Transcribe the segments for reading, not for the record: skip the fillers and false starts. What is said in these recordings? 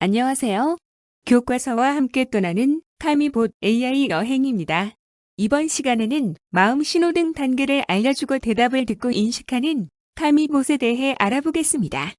안녕하세요. 교과서와 함께 떠나는 카미봇 AI 여행입니다. 이번 시간에는 마음 신호등 단계를 알려주고 대답을 듣고 인식하는 카미봇에 대해 알아보겠습니다.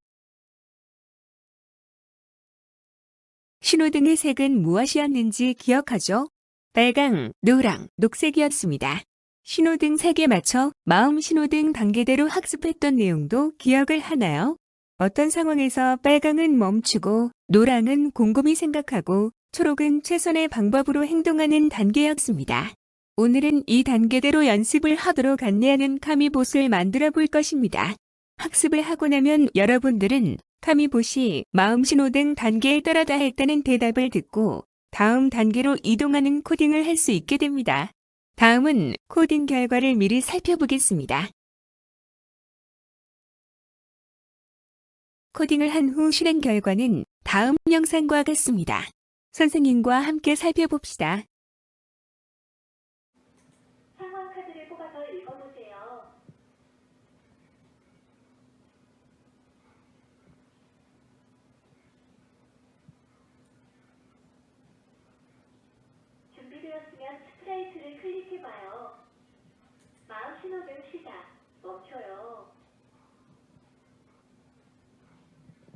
신호등의 색은 무엇이었는지 기억하죠? 빨강, 노랑, 녹색이었습니다. 신호등 색에 맞춰 마음 신호등 단계대로 학습했던 내용도 기억을 하나요? 어떤 상황에서 빨강은 멈추고 노랑은 곰곰이 생각하고 초록은 최선의 방법으로 행동하는 단계였습니다. 오늘은 이 단계대로 연습을 하도록 안내하는 카미봇을 만들어 볼 것입니다. 학습을 하고 나면 여러분들은 카미봇이 마음 신호등 단계에 따라다 했다는 대답을 듣고 다음 단계로 이동하는 코딩을 할 수 있게 됩니다. 다음은 코딩 결과를 미리 살펴보겠습니다. 코딩을 한 후 실행 결과는 다음 영상과 같습니다. 선생님과 함께 살펴봅시다. 상황 카드를 뽑아서 읽어보세요. 준비되었으면 스프라이트를 클릭해봐요. 마음 신호등 시작. 멈춰요.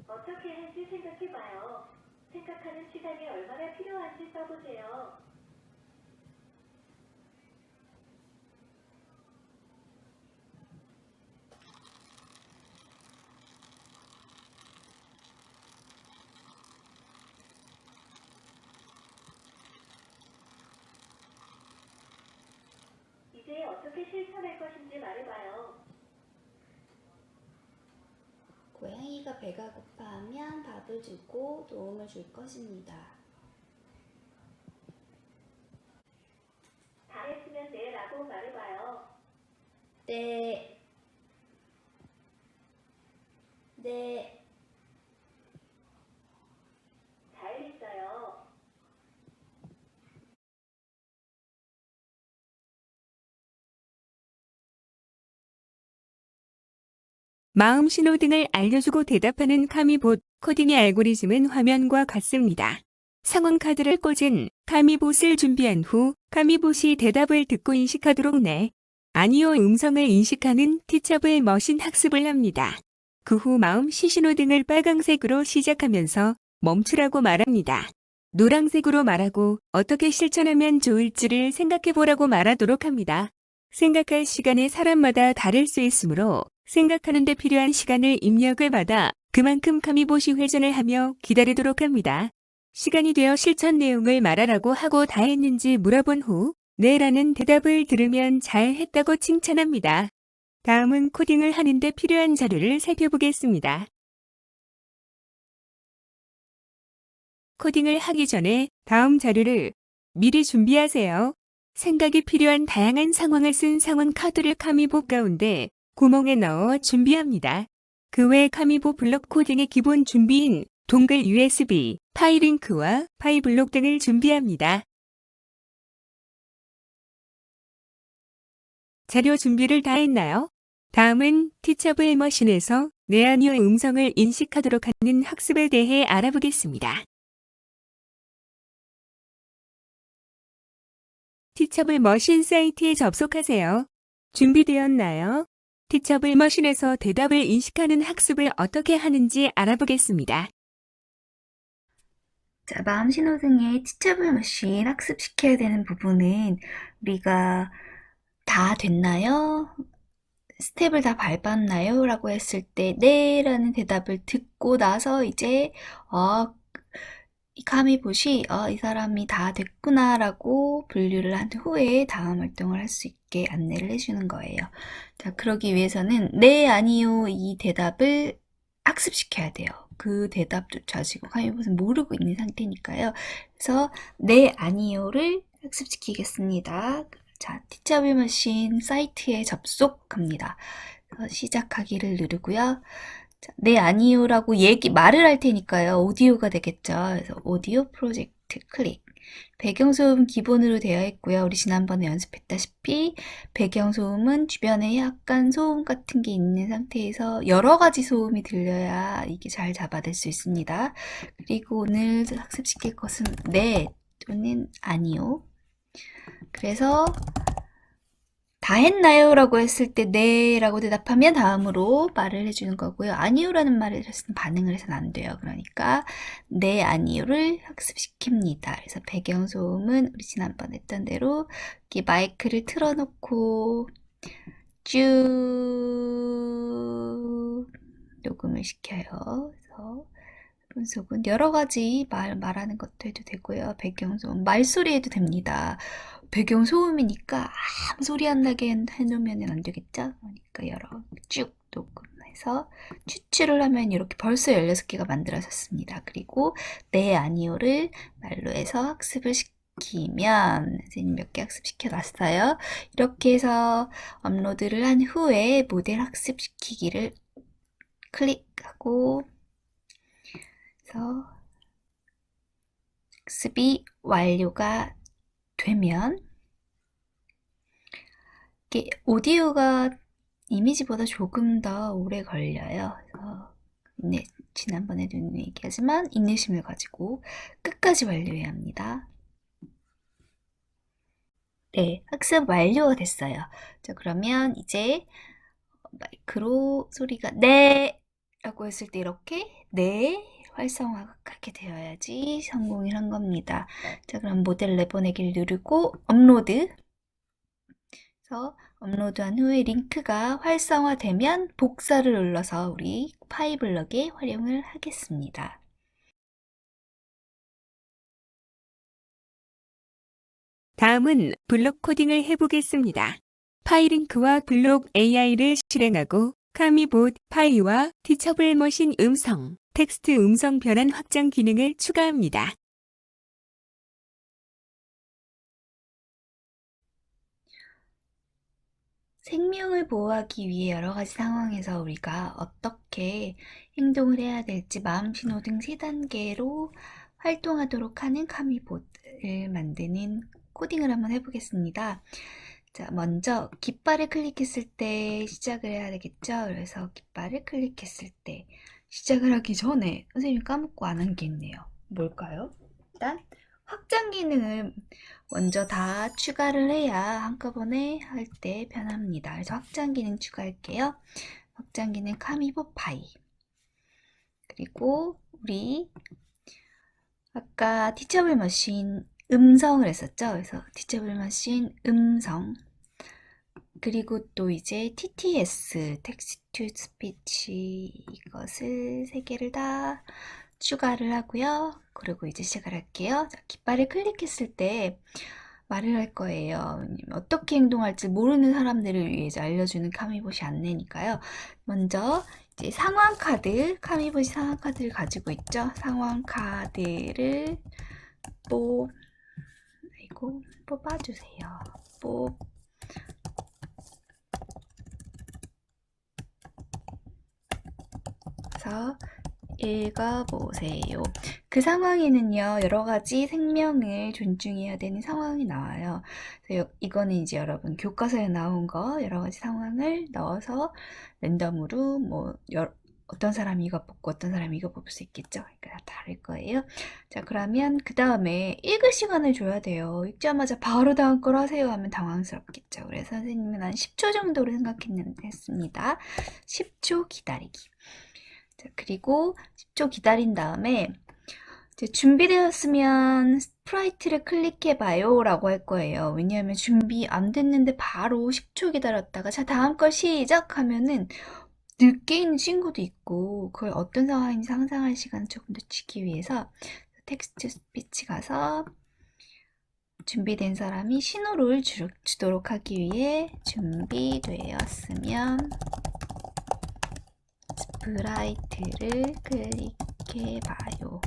어떻게 할지 생각해봐요. 생각하는 시간이 얼마나 필요한지 써보세요. 이제 어떻게 실천할 것인지 말해봐요. 고양이가 배가 고파하면 밥을 주고 도움을 줄 것입니다. 다 했으면 네 라고 말해봐요. 네. 네. 잘했어요. 마음 신호등을 알려주고 대답하는 카미봇 코딩의 알고리즘은 화면과 같습니다. 상황 카드를 꽂은 카미봇을 준비한 후 카미봇이 대답을 듣고 인식하도록 네, 아니요 음성을 인식하는 티처블 머신 학습을 합니다. 그 후 마음 시신호등을 빨강색으로 시작하면서 멈추라고 말합니다. 노란색으로 말하고 어떻게 실천하면 좋을지를 생각해보라고 말하도록 합니다. 생각할 시간이 사람마다 다를 수 있으므로 생각하는 데 필요한 시간을 입력을 받아 그만큼 카미봇이 회전을 하며 기다리도록 합니다. 시간이 되어 실천 내용을 말하라고 하고 다 했는지 물어본 후 네라는 대답을 들으면 잘 했다고 칭찬합니다. 다음은 코딩을 하는 데 필요한 자료를 살펴보겠습니다. 코딩을 하기 전에 다음 자료를 미리 준비하세요. 생각이 필요한 다양한 상황을 쓴 상황 카드를 카미봇 가운데 구멍에 넣어 준비합니다. 그 외 카미봇 블록 코딩의 기본 준비인 동글 USB, 파일 링크와 파일 블록 등을 준비합니다. 자료 준비를 다 했나요? 다음은 티처블 머신에서 네 아니요 음성을 인식하도록 하는 학습에 대해 알아보겠습니다. 티처블 머신 사이트에 접속하세요. 준비되었나요? 티처블 머신에서 대답을 인식하는 학습을 어떻게 하는지 알아보겠습니다. 자, 마음 신호등의 티처블 머신 학습시켜야 되는 부분은 우리가 다 됐나요? 스텝을 다 밟았나요? 라고 했을 때 네 라는 대답을 듣고 나서 이제 이 카미봇이 이 사람이 다 됐구나 라고 분류를 한 후에 다음 활동을 할 수 있게 안내를 해주는 거예요. 자, 그러기 위해서는 네, 아니요 이 대답을 학습시켜야 돼요. 그 대답조차 지금 카미봇은 모르고 있는 상태니까요. 그래서 네, 아니요를 학습시키겠습니다. 자, 티처블 머신 사이트에 접속합니다. 시작하기를 누르고요. 자, 네, 아니요라고 말을 할 테니까요. 오디오가 되겠죠. 그래서 오디오 프로젝트 클릭. 배경소음 기본으로 되어 있고요. 우리 지난번에 연습했다시피 배경소음은 주변에 약간 소음 같은 게 있는 상태에서 여러 가지 소음이 들려야 이게 잘 잡아낼 수 있습니다. 그리고 오늘 학습시킬 것은 네 또는 아니요. 그래서 다 했나요? 라고 했을 때 네 라고 대답하면 다음으로 말을 해주는 거고요. 아니요 라는 말을 했을 때 반응을 해서는 안 돼요. 그러니까 네, 아니요를 학습시킵니다. 그래서 배경소음은 우리 지난번 했던 대로 이렇게 마이크를 틀어놓고 쭉 녹음을 시켜요. 그래서 분석은 여러 가지 말하는 것도 해도 되고요. 배경소음, 말소리 해도 됩니다. 배경소음이니까 아무 소리 안 나게 해놓으면 안 되겠죠? 그러니까 쭉 녹음해서 추출을 하면 이렇게 벌써 16개가 만들어졌습니다. 그리고 네, 아니요를 말로 해서 학습을 시키면 선생님 몇 개 학습시켜 놨어요. 이렇게 해서 업로드를 한 후에 모델 학습시키기를 클릭하고 그래서 학습이 완료가 되면 이게 오디오가 이미지보다 조금 더 오래 걸려요. 그래서 지난번에도 얘기하지만 인내심을 가지고 끝까지 완료해야 합니다. 네, 학습 완료가 됐어요. 자, 그러면 이제 마이크로 소리가 네 라고 했을 때 이렇게 네 활성화가 그렇게 되어야지 성공을 한 겁니다. 자, 그럼 모델 내보내기를 누르고 업로드. 그래서 업로드한 후에 링크가 활성화되면 복사를 눌러서 우리 파이블럭에 활용을 하겠습니다. 다음은 블록 코딩을 해보겠습니다. 파이링크와 블록 AI를 실행하고 카미봇 파이와 티처블 머신 음성, 텍스트 음성 변환 확장 기능을 추가합니다. 생명을 보호하기 위해 여러 가지 상황에서 우리가 어떻게 행동을 해야 될지 마음 신호등 3단계로 활동하도록 하는 카미봇을 만드는 코딩을 한번 해보겠습니다. 자, 먼저 깃발을 클릭했을 때 시작을 해야 되겠죠? 그래서 깃발을 클릭했을 때 시작을 하기 전에 선생님이 까먹고 안 한 게 있네요. 뭘까요? 일단 확장 기능을 먼저 다 추가를 해야 한꺼번에 할 때 편합니다. 그래서 확장 기능 추가할게요. 확장 기능 카미봇 파이. 그리고 우리 아까 티처블 머신 음성을 했었죠. 그래서 티처블 머신 음성. 그리고 또 이제 TTS, 텍스트 투 스피치 이것을 3개를 다 추가를 하고요. 그리고 이제 시작을 할게요. 자, 깃발을 클릭했을 때 말을 할 거예요. 어떻게 행동할지 모르는 사람들을 위해서 알려주는 카미봇이 안내니까요. 먼저 이제 상황 카드, 카미봇이 상황 카드를 가지고 있죠. 상황 카드를 뽑아주세요. 뽑아서 읽어보세요. 그 상황에는요, 여러 가지 생명을 존중해야 되는 상황이 나와요. 그래서 이거는 이제 여러분 교과서에 나온 거 여러 가지 상황을 넣어서 랜덤으로 어떤 사람이 이거 뽑고 어떤 사람이 이거 뽑을 수 있겠죠. 그러니까 다를 거예요. 자, 그러면 그 다음에 읽을 시간을 줘야 돼요. 읽자마자 바로 다음 걸 하세요 하면 당황스럽겠죠. 그래서 선생님은 한 10초 정도로 생각했습니다. 10초 기다리기. 자, 그리고 10초 기다린 다음에 이제 준비되었으면 스프라이트를 클릭해봐요 라고 할 거예요. 왜냐하면 준비 안 됐는데 바로 10초 기다렸다가 자 다음 걸 시작하면은 늦게 있는 친구도 있고 그걸 어떤 상황인지 상상할 시간을 조금 더 주기 위해서 텍스트 스피치 가서 준비된 사람이 신호를 주도록 하기 위해 준비되었으면 스프라이트를 클릭해봐요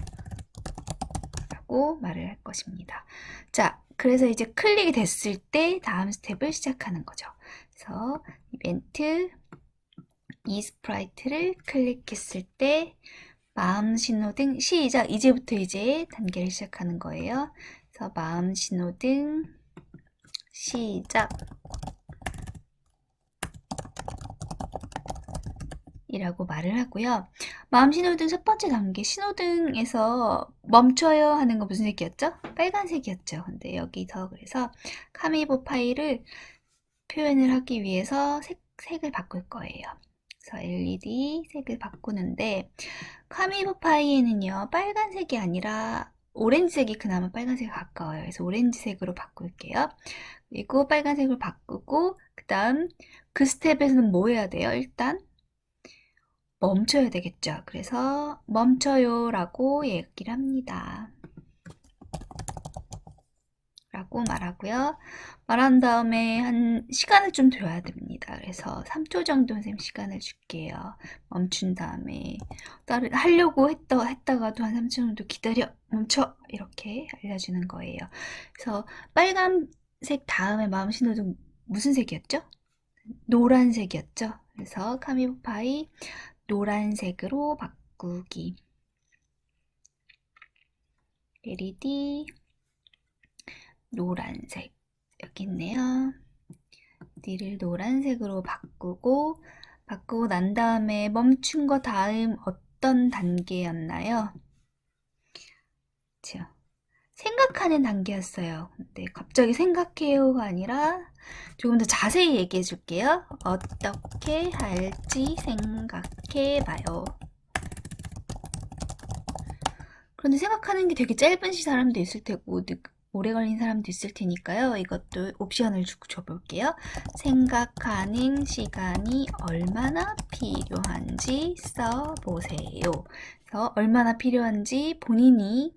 라고 말을 할 것입니다. 자, 그래서 이제 클릭이 됐을 때 다음 스텝을 시작하는 거죠. 그래서 이벤트 이 스프라이트를 클릭했을 때 마음 신호등 시작. 이제부터 이제 단계를 시작하는 거예요. 그래서 마음 신호등 시작 이라고 말을 하고요. 마음 신호등 첫 번째 단계 신호등에서 멈춰요 하는 거 무슨 색이었죠? 빨간색이었죠. 근데 여기서 그래서 카미보 파이를 표현을 하기 위해서 색을 바꿀 거예요. 그래서 LED 색을 바꾸는데 카미보 파이에는요 빨간색이 아니라 오렌지색이 그나마 빨간색에 가까워요. 그래서 오렌지색으로 바꿀게요. 그리고 빨간색으로 바꾸고 그 다음 그 스텝에서는 뭐 해야 돼요? 일단 멈춰야 되겠죠. 그래서 멈춰요 라고 얘기를 합니다. 라고 말하고요. 말한 다음에 한 시간을 좀 둬야 됩니다. 그래서 3초 정도 선생님 시간을 줄게요. 멈춘 다음에 다른 하려고 했다가도 한 3초 정도 기다려 멈춰 이렇게 알려주는 거예요. 그래서 빨간색 다음에 마음 신호등 무슨 색이었죠? 노란색이었죠. 그래서 카미보파이 노란색으로 바꾸기. LED 노란색 여기 있네요. 니를 노란색으로 바꾸고 난 다음에 멈춘 거 다음 어떤 단계였나요? 그렇죠. 생각하는 단계였어요. 근데 갑자기 생각해요가 아니라 조금 더 자세히 얘기해 줄게요. 어떻게 할지 생각해 봐요. 그런데 생각하는 게 되게 짧은 사람도 있을 테고 오래 걸린 사람도 있을 테니까요. 이것도 옵션을 줘볼게요. 생각하는 시간이 얼마나 필요한지 써보세요. 그래서 얼마나 필요한지 본인이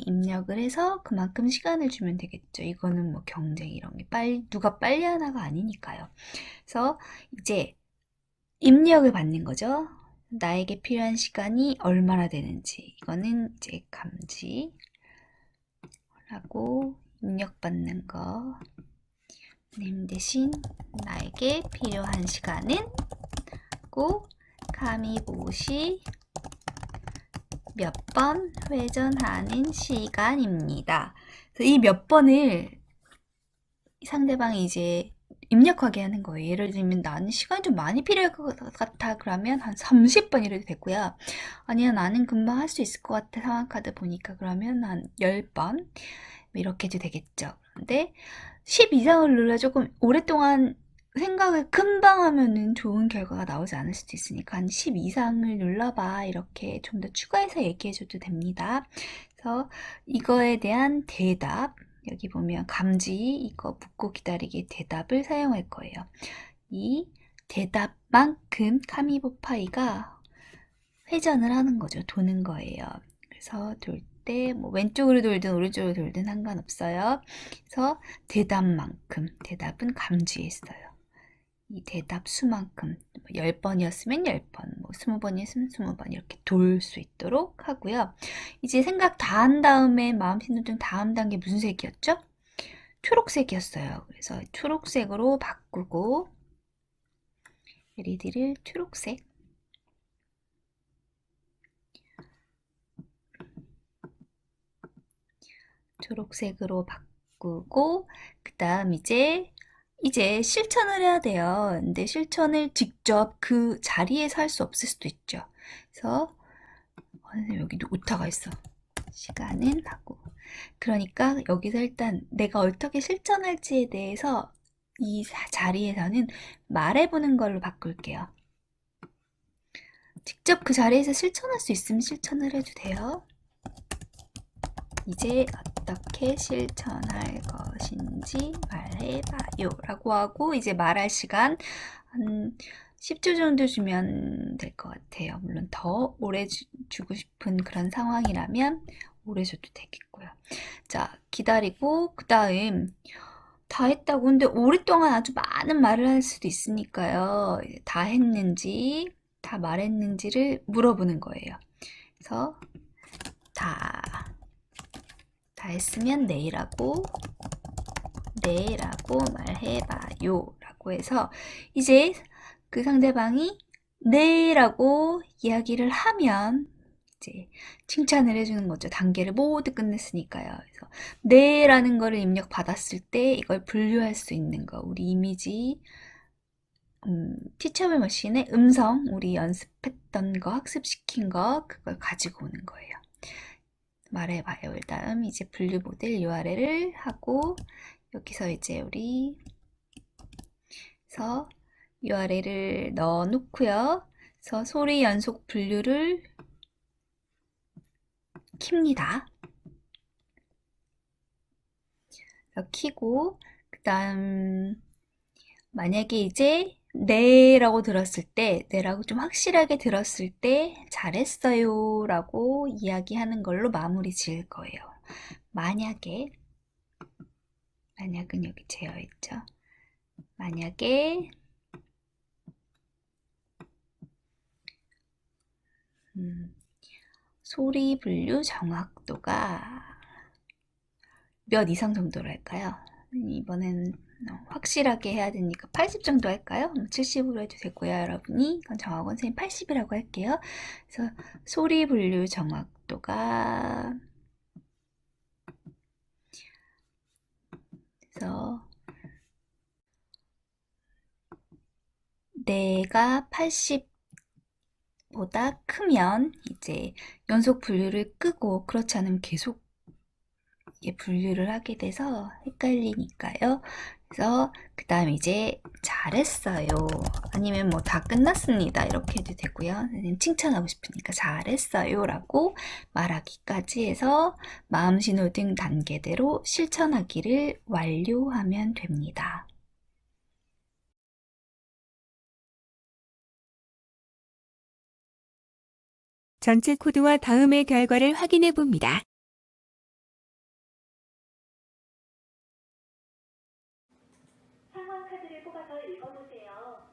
입력을 해서 그만큼 시간을 주면 되겠죠. 이거는 뭐 경쟁 이런 게 누가 빨리 하나가 아니니까요. 그래서 이제 입력을 받는 거죠. 나에게 필요한 시간이 얼마나 되는지 이거는 이제 감지라고 입력받는 거. 님 대신 나에게 필요한 시간은 고 카미봇이 몇 번 회전하는 시간입니다. 이 몇 번을 상대방이 이제 입력하게 하는 거예요. 예를 들면 나는 시간이 좀 많이 필요할 것 같아. 그러면 한 30번 이래도 되고요. 아니야 나는 금방 할 수 있을 것 같아. 상황카드 보니까 그러면 한 10번 이렇게 해도 되겠죠. 근데 10 이상을 눌러 조금 오랫동안 생각을 금방 하면은 좋은 결과가 나오지 않을 수도 있으니까 한 10 이상을 눌러봐 이렇게 좀 더 추가해서 얘기해줘도 됩니다. 그래서 이거에 대한 대답 여기 보면 감지 이거 묻고 기다리기 대답을 사용할 거예요. 이 대답만큼 카미보파이가 회전을 하는 거죠. 도는 거예요. 그래서 돌 때 뭐 왼쪽으로 돌든 오른쪽으로 돌든 상관없어요. 그래서 대답만큼 대답은 감지했어요. 이 대답 수만큼 10번이었으면 10번, 뭐 20번이었으면 20번 이렇게 돌 수 있도록 하고요. 이제 생각 다 한 다음에 마음 신호등 다음 단계 무슨 색이었죠? 초록색이었어요. 그래서 초록색으로 바꾸고 LED를 초록색으로 바꾸고 그 다음 이제 실천을 해야 돼요. 근데 실천을 직접 그 자리에서 할 수 없을 수도 있죠. 그래서 여기도 오타가 있어. 시간은 하고. 그러니까 여기서 일단 내가 어떻게 실천할지에 대해서 이 자리에서는 말해보는 걸로 바꿀게요. 직접 그 자리에서 실천할 수 있으면 실천을 해도 돼요. 이제 어떻게 실천할 것인지 말해봐요 라고 하고 이제 말할 시간 한 10초 정도 주면 될 것 같아요. 물론 더 오래 주고 싶은 그런 상황이라면 오래 줘도 되겠고요. 자, 기다리고 그 다음 다 했다고 근데 오랫동안 아주 많은 말을 할 수도 있으니까요. 다 했는지 다 말했는지를 물어보는 거예요. 그래서 다 했으면 네라고 말해봐요 라고 해서 이제 그 상대방이 네라고 이야기를 하면 이제 칭찬을 해주는 거죠. 단계를 모두 끝냈으니까요. 그래서 네라는 거를 입력받았을 때 이걸 분류할 수 있는 거. 우리 이미지, 티처블 머신의 음성, 우리 연습했던 거, 학습시킨 거, 그걸 가지고 오는 거예요. 말해봐요. 일단 이제 분류 모델 URL을 하고 여기서 이제 우리 그래서 URL을 넣어 놓고요. 그래서 소리 연속 분류를 킵니다. 키고 그 다음 만약에 이제 네라고 들었을 때, 네라고 좀 확실하게 들었을 때 잘했어요 라고 이야기하는 걸로 마무리 지을 거예요. 만약은 여기 재어 있죠. 만약에 소리 분류 정확도가 몇 이상 정도로 할까요? 이번엔 확실하게 해야 되니까 80 정도 할까요? 70으로 해도 되고요, 여러분이. 그건 정확원 선생님 80이라고 할게요. 그래서 소리 분류 정확도가 그래서 내가 80보다 크면 이제 연속 분류를 끄고 그렇지 않으면 계속 분류를 하게 돼서 헷갈리니까요. 그래서 그 다음 이제 잘했어요. 아니면 뭐 다 끝났습니다. 이렇게 해도 되고요. 선생님 칭찬하고 싶으니까 잘했어요 라고 말하기까지 해서 마음 신호등 단계대로 실천하기를 완료하면 됩니다. 전체 코드와 다음의 결과를 확인해 봅니다. 상황 카드를 뽑아서 읽어보세요.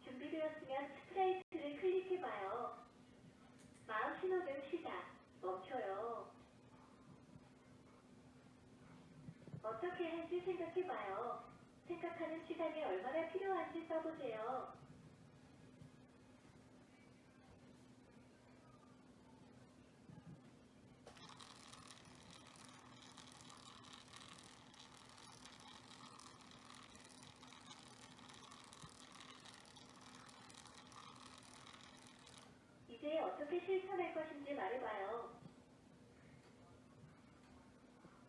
준비되었으면 스프라이트를 클릭해봐요. 마음 신호등 시작. 멈춰요. 어떻게 할지 생각해봐요. 생각하는 시간이 얼마나 필요한지 써보세요. 이제 어떻게 실천할 것인지 말해봐요.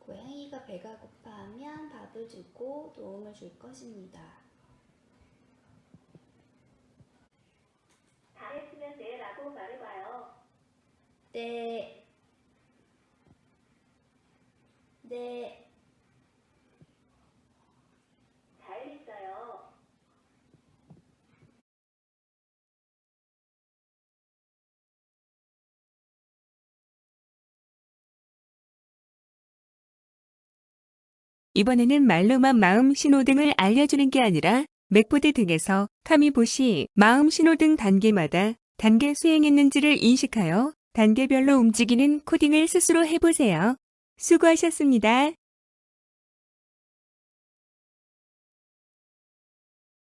고양이가 배가 고파하면 밥을 주고 도움을 줄 것입니다. 다 했으면 네 라고 말해봐요. 네. 네. 잘했어요. 이번에는 말로만 마음 신호등을 알려주는 게 아니라 맥보드 등에서 카미봇이 마음 신호등 단계마다 단계 수행했는지를 인식하여 단계별로 움직이는 코딩을 스스로 해보세요. 수고하셨습니다.